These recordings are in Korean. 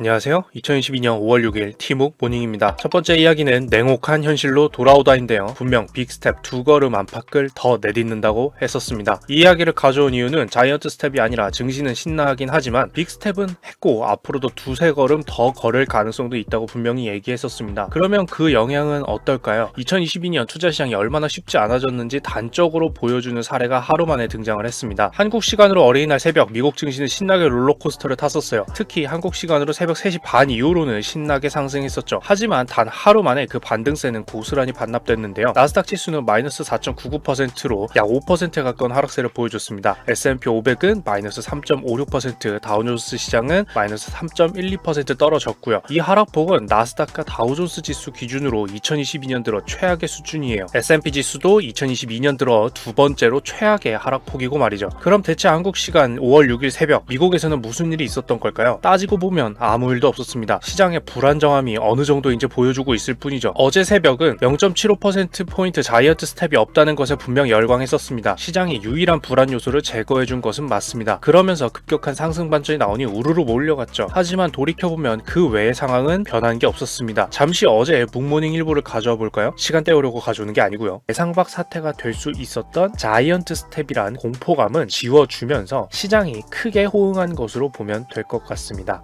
안녕하세요. 2022년 5월 6일 티묵 모닝입니다. 첫 번째 이야기는 냉혹한 현실로 돌아오다인데요. 분명 빅스텝 두 걸음 안팎을 더 내딛는다고 했었습니다. 이 이야기를 가져온 이유는 자이언트 스텝이 아니라 증시는 신나하긴 하지만 빅스텝은 했고 앞으로도 두세 걸음 더 걸을 가능성도 있다고 분명히 얘기했었습니다. 그러면 그 영향은 어떨까요? 2022년 투자시장이 얼마나 쉽지 않아졌는지 단적으로 보여주는 사례가 하루 만에 등장을 했습니다. 한국 시간으로 어린이날 새벽 미국 증시는 신나게 롤러코스터를 탔었어요. 특히 한국 시간으로 새벽 3시 반 이후로는 신나게 상승했었죠. 하지만 단 하루 만에 그 반등세는 고스란히 반납됐는데요. 나스닥 지수는 마이너스 4.99%로 약 5%에 가까운 하락세를 보여줬습니다. S&P 500은 마이너스 3.56%, 다우존스 시장은 마이너스 3.12% 떨어졌고요. 이 하락폭은 나스닥과 다우존스 지수 기준으로 2022년 들어 최악의 수준이에요. S&P 지수도 2022년 들어 두 번째로 최악의 하락폭이고 말이죠. 그럼 대체 한국 시간 5월 6일 새벽 미국에서는 무슨 일이 있었던 걸까요? 따지고 보면 아무 일도 없었습니다. 시장의 불안정함이 어느 정도인지 보여주고 있을 뿐이죠. 어제 새벽은 0.75%포인트 자이언트 스텝이 없다는 것에 분명 열광했었습니다. 시장이 유일한 불안 요소를 제거해준 것은 맞습니다. 그러면서 급격한 상승 반전이 나오니 우르르 몰려갔죠. 하지만 돌이켜보면 그 외의 상황은 변한 게 없었습니다. 잠시 어제 묵모닝 일부를 가져와 볼까요? 시간 때우려고 가져오는 게 아니고요. 예상 밖 사태가 될 수 있었던 자이언트 스텝이란 공포감은 지워주면서 시장이 크게 호응한 것으로 보면 될 것 같습니다.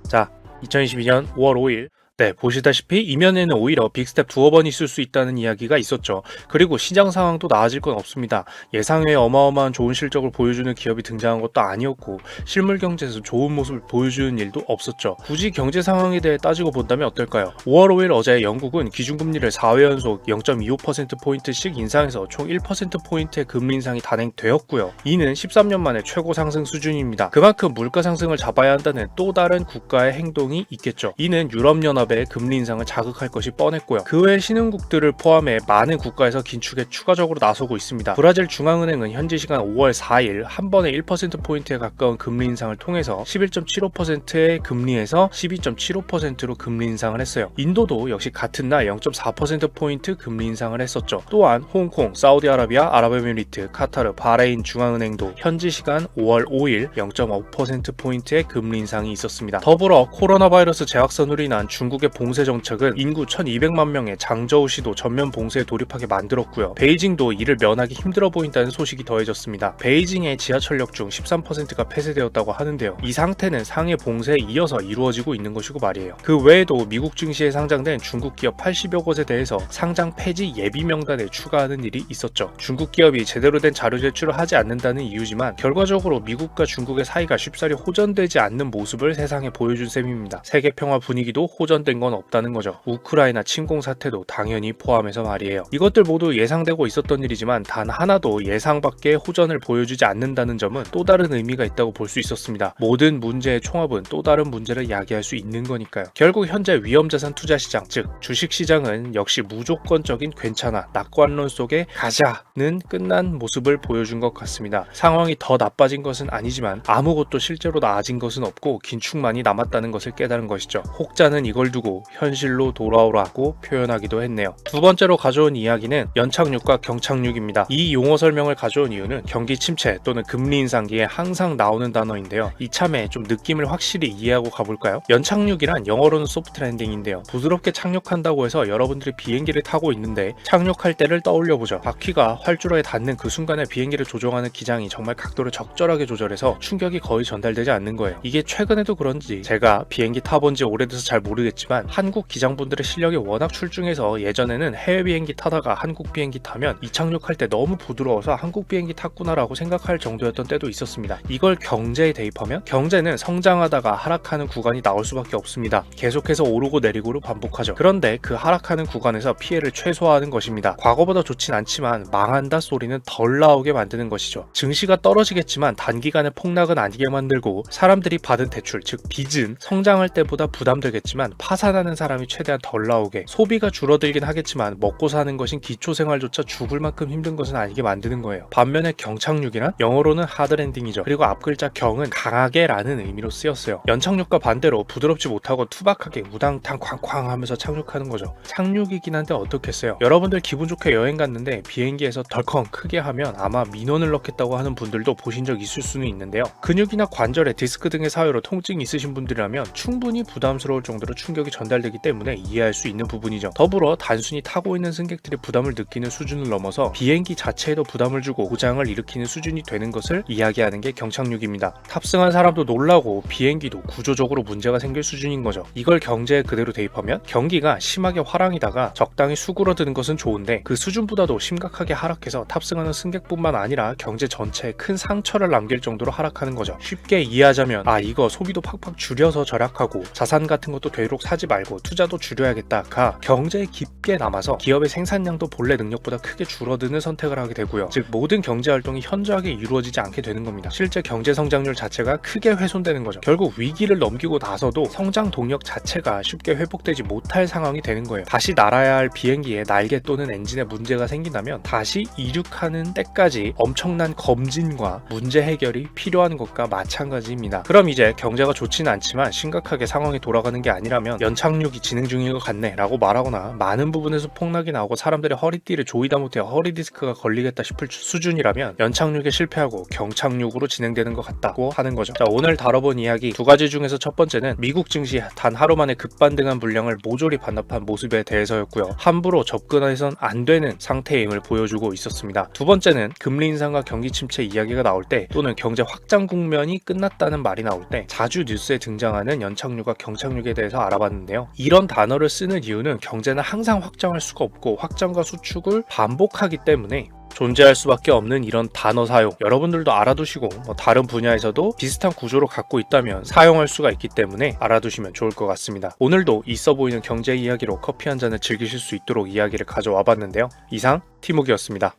자, 2022년 5월 5일 보시다시피 이면에는 오히려 빅스텝 두어 번 있을 수 있다는 이야기가 있었죠. 그리고 시장 상황도 나아질 건 없습니다. 예상외 어마어마한 좋은 실적을 보여주는 기업이 등장한 것도 아니었고 실물 경제에서 좋은 모습을 보여주는 일도 없었죠. 굳이 경제 상황에 대해 따지고 본다면 어떨까요? 5월 5일 어제 영국은 기준금리를 4회 연속 0.25%포인트씩 인상해서 총 1%포인트의 금리 인상이 단행되었고요. 이는 13년 만에 최고 상승 수준입니다. 그만큼 물가 상승을 잡아야 한다는 또 다른 국가의 행동이 있겠죠. 이는 유럽연합의 금리 인상을 자극할 것이 뻔했고요. 그 외 신흥국들을 포함해 많은 국가에서 긴축에 추가적으로 나서고 있습니다. 브라질 중앙은행은 현지 시간 5월 4일 한 번에 1%포인트에 가까운 금리 인상을 통해서 11.75%의 금리에서 12.75%로 금리 인상을 했어요. 인도도 역시 같은 날 0.4%포인트 금리 인상을 했었죠. 또한 홍콩, 사우디아라비아, 아랍에미리트, 카타르, 바레인 중앙은행도 현지 시간 5월 5일 0.5%포인트의 금리 인상이 있었습니다. 더불어 코로나 바이러스 재확산으로 인한 중국의 봉쇄 정책은 인구 1200만 명의 장저우시도 전면 봉쇄에 돌입하게 만들었고요. 베이징도 이를 면하기 힘들어 보인다는 소식이 더해졌습니다. 베이징의 지하철역 중 13%가 폐쇄되었다고 하는데요. 이 상태는 상해 봉쇄에 이어서 이루어지고 있는 것이고 말이에요. 그 외에도 미국 증시에 상장된 중국 기업 80여 곳에 대해서 상장 폐지 예비 명단에 추가하는 일이 있었죠. 중국 기업이 제대로 된 자료 제출을 하지 않는다는 이유지만 결과적으로 미국과 중국의 사이가 쉽사리 호전되지 않는 모습을 세상에 보여준 셈입니다. 세계 평화 분위기도 호전된 건 없다는 거죠. 우크라이나 침공 사태도 당연히 포함해서 말이에요. 이것들 모두 예상되고 있었던 일이지만 단 하나도 예상 밖의 호전을 보여주지 않는다는 점은 또 다른 의미가 있다고 볼 수 있었습니다. 모든 문제의 총합은 또 다른 문제를 야기할 수 있는 거니까요. 결국 현재 위험자산 투자 시장, 즉 주식시장은 역시 무조건적인 괜찮아, 낙관론 속에 가자는 끝난 모습을 보여준 것 같습니다. 상황이 더 나빠진 것은 아니지만 아무것도 실제로 나아진 것은 없고 긴축만이 남았다는 것을 깨달은 것이죠. 혹자는 이걸 두고 현실로 돌아오라고 표현하기도 했네요. 두 번째로 가져온 이야기는 연착륙과 경착륙입니다. 이 용어 설명을 가져온 이유는 경기 침체 또는 금리 인상기에 항상 나오는 단어인데요. 이참에 좀 느낌을 확실히 이해하고 가볼까요? 연착륙이란 영어로는 소프트 랜딩인데요. 부드럽게 착륙한다고 해서 여러분들이 비행기를 타고 있는데 착륙할 때를 떠올려보죠. 바퀴가 활주로에 닿는 그 순간에 비행기를 조종하는 기장이 정말 각도를 적절하게 조절해서 충격이 거의 전달되지 않는 거예요. 이게 최근에도 그런지 제가 비행기 타본 지 오래돼서 잘 모르겠지만 한국 기장분들의 실력이 워낙 출중해서 예전에는 해외 비행기 타다가 한국 비행기 타면 이착륙할 때 너무 부드러워서 한국 비행기 탔구나라고 생각할 정도였던 때도 있었습니다. 이걸 경제에 대입하면 경제는 성장하다가 하락하는 구간이 나올 수밖에 없습니다. 계속해서 오르고 내리고를 반복하죠. 그런데 그 하락하는 구간에서 피해를 최소화하는 것입니다. 과거보다 좋진 않지만 망한다 소리는 덜 나오게 만드는 것이죠. 증시가 떨어지겠지만 단기간의 폭락은 아니게 만들고 사람들이 받은 대출, 즉 빚은 성장할 때보다 부담되겠지만 파산하는 사람이 최대한 덜 나오게, 소비가 줄어들긴 하겠지만 먹고 사는 것인 기초생활조차 죽을 만큼 힘든 것은 아니게 만드는 거예요. 반면에 경착륙이란 영어로는 하드랜딩이죠. 그리고 앞글자 경은 강하게 라는 의미로 쓰였어요. 연착륙과 반대로 부드럽지 못하고 투박하게 우당탕 쾅쾅 하면서 착륙하는 거죠. 착륙이긴 한데 어떻겠어요. 여러분들 기분 좋게 여행 갔는데 비행기에서 덜컹 크게 하면 아마 민원을 넣겠다고 하는 분들도 보신 적 있을 수는 있는데요. 근육이나 관절에 디스크 등의 사유로 통증이 있으신 분들이라면 충분히 부담스러울 정도로 충격이 전달되기 때문에 이해할 수 있는 부분이죠. 더불어 단순히 타고 있는 승객들이 부담을 느끼는 수준을 넘어서 비행기 자체에도 부담을 주고 고장을 일으키는 수준이 되는 것을 이야기하는 게 경착륙입니다. 탑승한 사람도 놀라고 비행기도 구조적으로 문제가 생길 수준인 거죠. 이걸 경제에 그대로 대입하면 경기가 심하게 화랑이다가 적당히 수그러드는 것은 좋은데 그 수준보다도 심각하게 하락해서 탑승하는 승객뿐만 아니라 경제 전체에 큰 상처를 남길 정도로 하락하는 거죠. 쉽게 이해하자면 이거 소비도 팍팍 줄여서 절약하고 자산 같은 것도 되도록 사지 말고 투자도 줄여야겠다가 경제에 깊게 남아서 기업의 생산량도 본래 능력보다 크게 줄어드는 선택을 하게 되고요. 즉 모든 경제활동이 현저하게 이루어지지 않게 되는 겁니다. 실제 경제 성장률 자체가 크게 훼손되는 거죠. 결국 위기를 넘기고 나서도 성장 동력 자체가 쉽게 회복되지 못할 상황이 되는 거예요. 다시 날아야 할 비행기에 날개 또는 엔진에 문제가 생긴다면 다시 이륙하는 때까지 엄청난 검진과 문제 해결이 필요한 것과 마찬가지입니다. 그럼 이제 경제가 좋지는 않지만 심각하게 상황이 돌아가는 게 아니라면 연착륙이 진행 중인 것 같네 라고 말하거나 많은 부분에서 폭락이 나오고 사람들의 허리띠를 조이다 못해 허리 디스크가 걸리겠다 싶을 수준이라면 연착륙에 실패하고 경착륙으로 진행되는 것 같다고 하는 거죠. 자, 오늘 다뤄본 이야기 두 가지 중에서 첫 번째는 미국 증시 단 하루 만에 급반등한 물량을 모조리 반납한 모습에 대해서였고요. 함부로 접근해선 안 되는 상태임을 보여주고 있었습니다. 두 번째는 금리 인상과 경기 침체 이야기가 나올 때 또는 경제 확장 국면이 끝났다는 말이 나올 때 자주 뉴스에 등장하는 연착륙과 경착륙에 대해서 알아봤는데요. 이런 단어를 쓰는 이유는 경제는 항상 확장할 수가 없고 확장과 수축을 반복하기 때문에 존재할 수밖에 없는 이런 단어 사용, 여러분들도 알아두시고 다른 분야에서도 비슷한 구조로 갖고 있다면 사용할 수가 있기 때문에 알아두시면 좋을 것 같습니다. 오늘도 있어 보이는 경제 이야기로 커피 한 잔을 즐기실 수 있도록 이야기를 가져와 봤는데요. 이상 티목이었습니다.